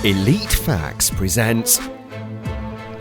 Elite Facts presents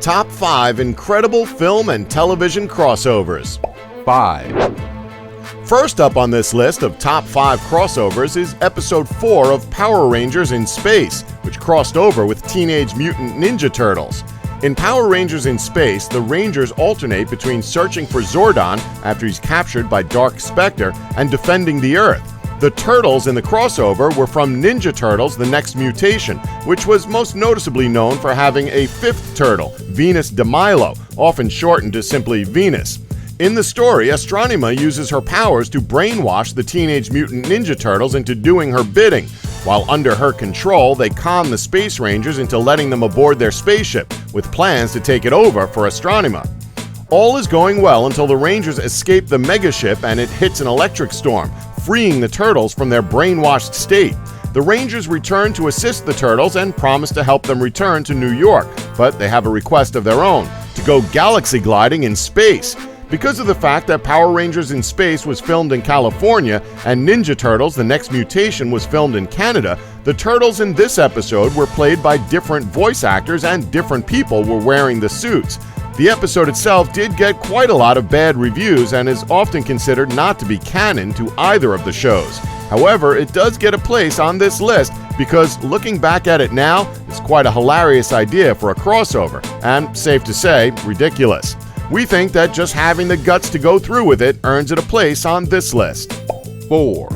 Top 5 Incredible Film and Television Crossovers. 5. First up on this list of top 5 crossovers is Episode 4 of Power Rangers in Space, which crossed over with Teenage Mutant Ninja Turtles. In Power Rangers in Space, the Rangers alternate between searching for Zordon after he's captured by Dark Spectre and defending the Earth. The Turtles in the crossover were from Ninja Turtles: The Next Mutation, which was most noticeably known for having a fifth turtle, Venus de Milo, often shortened to simply Venus. In the story, Astronema uses her powers to brainwash the Teenage Mutant Ninja Turtles into doing her bidding. While under her control, they con the Space Rangers into letting them aboard their spaceship, with plans to take it over for Astronema. All is going well until the Rangers escape the megaship and it hits an electric storm, freeing the Turtles from their brainwashed state. The Rangers return to assist the Turtles and promise to help them return to New York, but they have a request of their own: to go galaxy gliding in space. Because of the fact that Power Rangers in Space was filmed in California and Ninja Turtles: The Next Mutation was filmed in Canada, the Turtles in this episode were played by different voice actors and different people were wearing the suits. The episode itself did get quite a lot of bad reviews and is often considered not to be canon to either of the shows. However, it does get a place on this list because, looking back at it now, it's quite a hilarious idea for a crossover, and, safe to say, ridiculous. We think that just having the guts to go through with it earns it a place on this list. 4.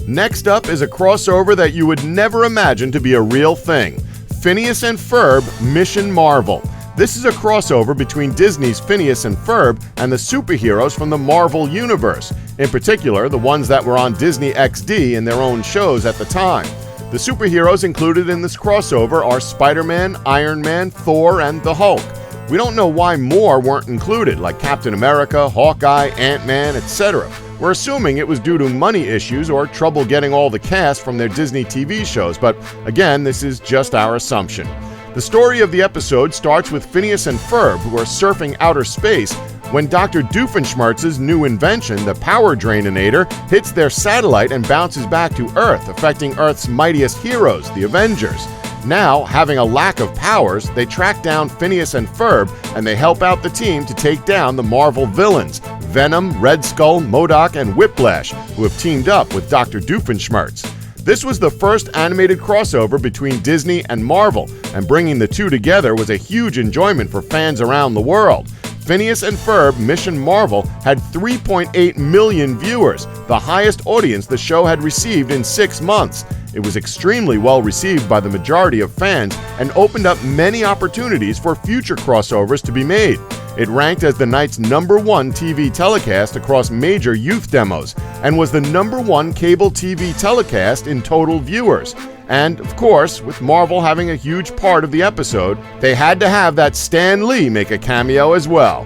Next up is a crossover that you would never imagine to be a real thing: Phineas and Ferb Mission Marvel. This is a crossover between Disney's Phineas and Ferb and the superheroes from the Marvel Universe, in particular the ones that were on Disney XD in their own shows at the time. The superheroes included in this crossover are Spider-Man, Iron Man, Thor, and the Hulk. We don't know why more weren't included, like Captain America, Hawkeye, Ant-Man, etc. We're assuming it was due to money issues or trouble getting all the cast from their Disney TV shows, but again, this is just our assumption. The story of the episode starts with Phineas and Ferb, who are surfing outer space, when Dr. Doofenshmirtz's new invention, the Power Draininator, hits their satellite and bounces back to Earth, affecting Earth's mightiest heroes, the Avengers. Now, having a lack of powers, they track down Phineas and Ferb, and they help out the team to take down the Marvel villains, Venom, Red Skull, MODOK, and Whiplash, who have teamed up with Dr. Doofenshmirtz. This was the first animated crossover between Disney and Marvel, and bringing the two together was a huge enjoyment for fans around the world. Phineas and Ferb Mission Marvel had 3.8 million viewers, the highest audience the show had received in 6 months. It was extremely well received by the majority of fans and opened up many opportunities for future crossovers to be made. It ranked as the night's #1 TV telecast across major youth demos and was the #1 cable TV telecast in total viewers. And, of course, with Marvel having a huge part of the episode, they had to have that Stan Lee make a cameo as well.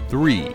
3.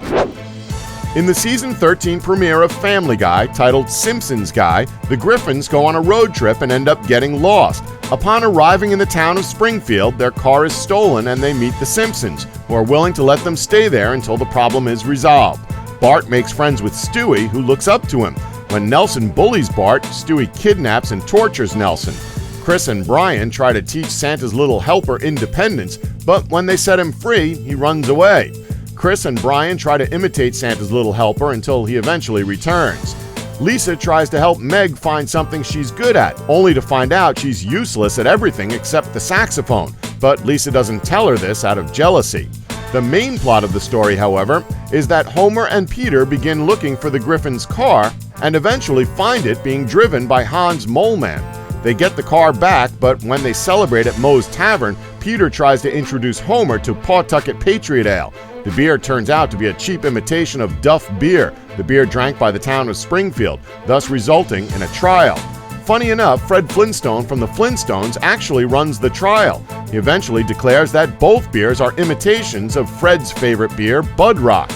In the season 13 premiere of Family Guy, titled Simpsons Guy, the Griffins go on a road trip and end up getting lost. Upon arriving in the town of Springfield, their car is stolen and they meet the Simpsons, who are willing to let them stay there until the problem is resolved. Bart makes friends with Stewie, who looks up to him. When Nelson bullies Bart, Stewie kidnaps and tortures Nelson. Chris and Brian try to teach Santa's little helper independence, but when they set him free, he runs away. Chris and Brian try to imitate Santa's little helper until he eventually returns. Lisa tries to help Meg find something she's good at, only to find out she's useless at everything except the saxophone, but Lisa doesn't tell her this out of jealousy. The main plot of the story, however, is that Homer and Peter begin looking for the Griffin's car and eventually find it being driven by Hans Moleman. They get the car back, but when they celebrate at Moe's Tavern, Peter tries to introduce Homer to Pawtucket Patriot Ale. The beer turns out to be a cheap imitation of Duff beer, the beer drank by the town of Springfield, thus resulting in a trial. Funny enough, Fred Flintstone from the Flintstones actually runs the trial. He eventually declares that both beers are imitations of Fred's favorite beer, Bud Rock.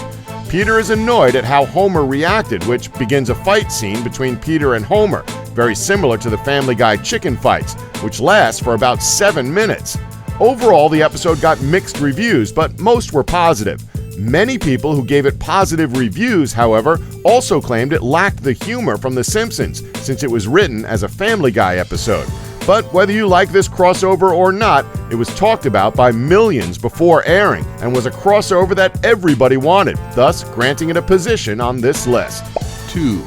Peter is annoyed at how Homer reacted, which begins a fight scene between Peter and Homer, very similar to the Family Guy chicken fights, which lasts for about 7 minutes. Overall, the episode got mixed reviews, but most were positive. Many people who gave it positive reviews, however, also claimed it lacked the humor from The Simpsons, since it was written as a Family Guy episode. But whether you like this crossover or not, it was talked about by millions before airing and was a crossover that everybody wanted, thus granting it a position on this list. 2,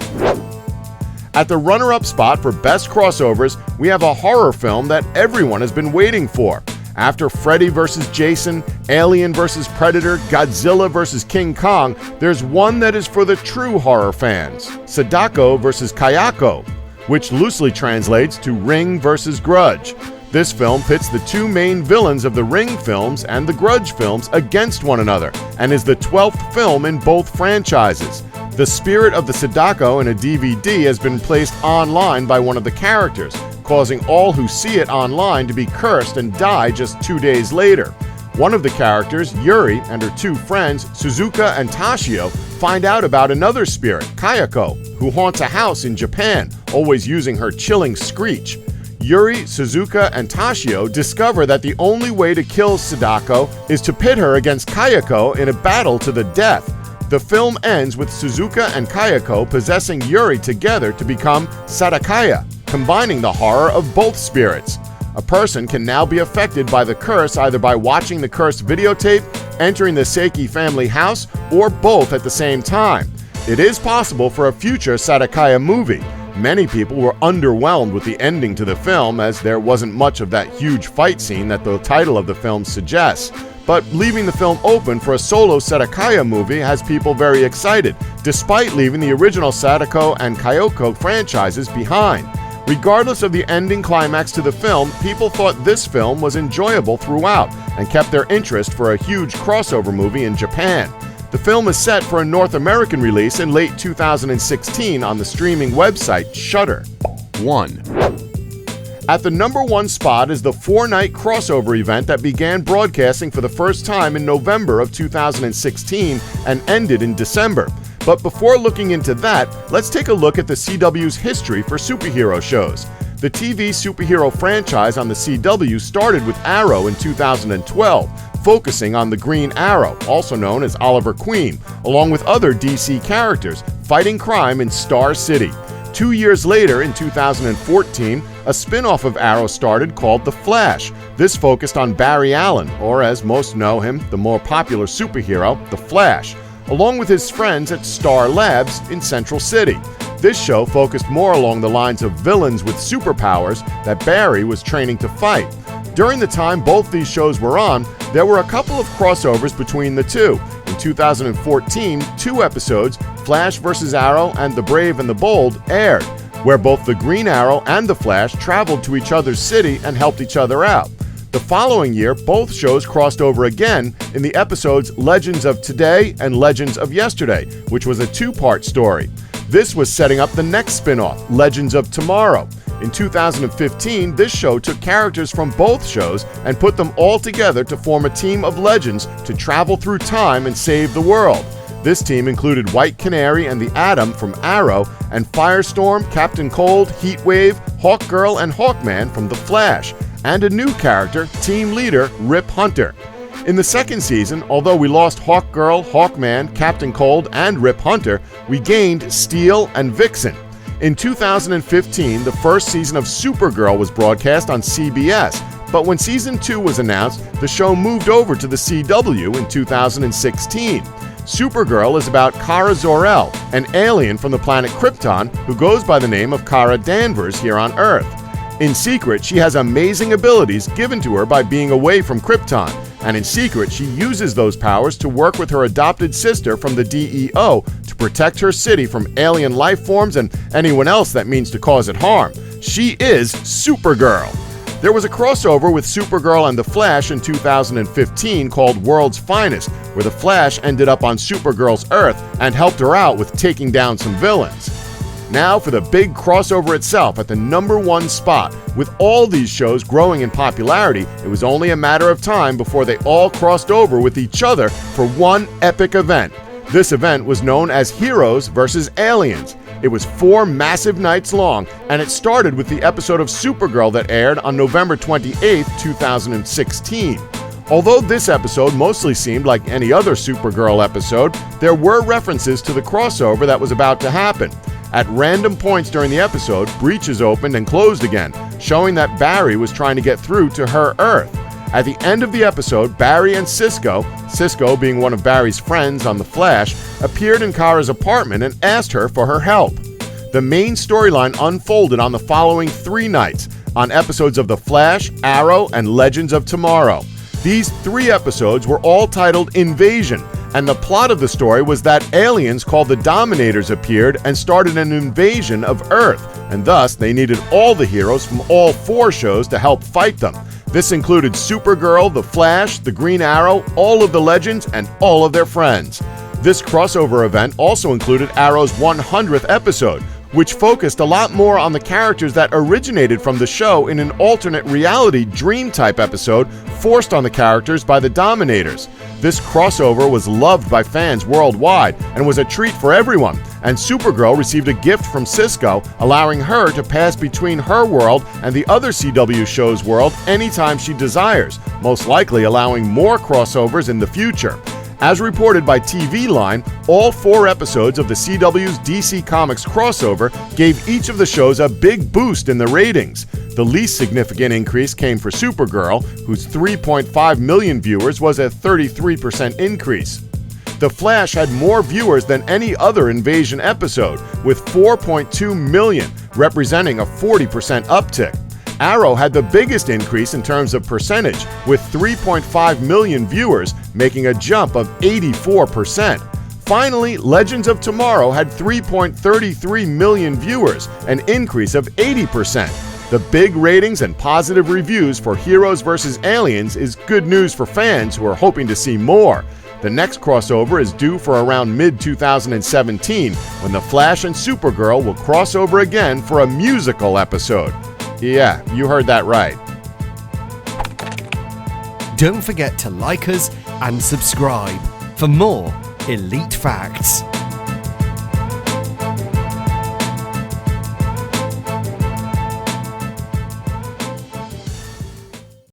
At the runner-up spot for Best Crossovers, we have a horror film that everyone has been waiting for. After Freddy vs. Jason, Alien vs. Predator, Godzilla vs. King Kong, there's one that is for the true horror fans: Sadako vs. Kyoko, which loosely translates to Ring vs. Grudge. This film pits the two main villains of the Ring films and the Grudge films against one another, and is the 12th film in both franchises. The spirit of the Sadako in a DVD has been placed online by one of the characters, causing all who see it online to be cursed and die just 2 days later. One of the characters, Yuri, and her two friends, Suzuka and Tashio, find out about another spirit, Kyoko, who haunts a house in Japan, always using her chilling screech. Yuri, Suzuka, and Tashio discover that the only way to kill Sadako is to pit her against Kyoko in a battle to the death. The film ends with Suzuka and Kyoko possessing Yuri together to become Sadakaya, combining the horror of both spirits. A person can now be affected by the curse either by watching the cursed videotape, entering the Seiki family house, or both at the same time. It is possible for a future Sadakaya movie. Many people were underwhelmed with the ending to the film, as there wasn't much of that huge fight scene that the title of the film suggests. But leaving the film open for a solo Sadakaya movie has people very excited, despite leaving the original Sadako and Kyoko franchises behind. Regardless of the ending climax to the film, people thought this film was enjoyable throughout and kept their interest for a huge crossover movie in Japan. The film is set for a North American release in late 2016 on the streaming website Shudder. 1, At the number one spot is the 4-night crossover event that began broadcasting for the first time in November of 2016 and ended in December. But before looking into that, let's take a look at the CW's history for superhero shows. The TV superhero franchise on the CW started with Arrow in 2012, focusing on the Green Arrow, also known as Oliver Queen, along with other DC characters, fighting crime in Star City. 2 years later, in 2014, a spin-off of Arrow started called The Flash. This focused on Barry Allen, or as most know him, the more popular superhero, The Flash, along with his friends at Star Labs in Central City. This show focused more along the lines of villains with superpowers that Barry was training to fight. During the time both these shows were on, there were a couple of crossovers between the two. In 2014, 2 episodes, Flash vs. Arrow and The Brave and the Bold, aired, where both the Green Arrow and the Flash traveled to each other's city and helped each other out. The following year, both shows crossed over again in the episodes Legends of Today and Legends of Yesterday, which was a 2-part story. This was setting up the next spin-off, Legends of Tomorrow. In 2015, this show took characters from both shows and put them all together to form a team of legends to travel through time and save the world. This team included White Canary and the Atom from Arrow, and Firestorm, Captain Cold, Heatwave, Hawkgirl, and Hawkman from The Flash, and a new character, team leader Rip Hunter. In the second season, although we lost Hawkgirl, Hawkman, Captain Cold, and Rip Hunter, we gained Steel and Vixen. In 2015, the first season of Supergirl was broadcast on CBS, but when Season 2 was announced, the show moved over to the CW in 2016. Supergirl is about Kara Zor-El, an alien from the planet Krypton who goes by the name of Kara Danvers here on Earth. In secret, she has amazing abilities given to her by being away from Krypton, and in secret, she uses those powers to work with her adopted sister from the DEO to protect her city from alien life forms and anyone else that means to cause it harm. She is Supergirl. There was a crossover with Supergirl and The Flash in 2015 called World's Finest, where The Flash ended up on Supergirl's Earth and helped her out with taking down some villains. Now for the big crossover itself at the number one spot. With all these shows growing in popularity, it was only a matter of time before they all crossed over with each other for one epic event. This event was known as Heroes vs. Aliens. It was 4 massive nights long, and it started with the episode of Supergirl that aired on November 28, 2016. Although this episode mostly seemed like any other Supergirl episode, there were references to the crossover that was about to happen. At random points during the episode, breaches opened and closed again, showing that Barry was trying to get through to her Earth. At the end of the episode, Barry and Cisco being one of Barry's friends on The Flash, appeared in Kara's apartment and asked her for her help. The main storyline unfolded on the following 3 nights, on episodes of The Flash, Arrow, and Legends of Tomorrow. These 3 episodes were all titled Invasion, and the plot of the story was that aliens called the Dominators appeared and started an invasion of Earth, and thus they needed all the heroes from all 4 shows to help fight them. This included Supergirl, The Flash, the Green Arrow, all of the Legends, and all of their friends. This crossover event also included Arrow's 100th episode, which focused a lot more on the characters that originated from the show in an alternate reality dream-type episode forced on the characters by the Dominators. This crossover was loved by fans worldwide and was a treat for everyone, and Supergirl received a gift from Cisco, allowing her to pass between her world and the other CW show's world anytime she desires, most likely allowing more crossovers in the future. As reported by TV Line, all 4 episodes of the CW's DC Comics crossover gave each of the shows a big boost in the ratings. The least significant increase came for Supergirl, whose 3.5 million viewers was a 33% increase. The Flash had more viewers than any other Invasion episode, with 4.2 million, representing a 40% uptick. Arrow had the biggest increase in terms of percentage, with 3.5 million viewers, making a jump of 84%. Finally, Legends of Tomorrow had 3.33 million viewers, an increase of 80%. The big ratings and positive reviews for Heroes vs. Aliens is good news for fans who are hoping to see more. The next crossover is due for around mid-2017, when The Flash and Supergirl will cross over again for a musical episode. Yeah, you heard that right. Don't forget to like us and subscribe for more Elite Facts.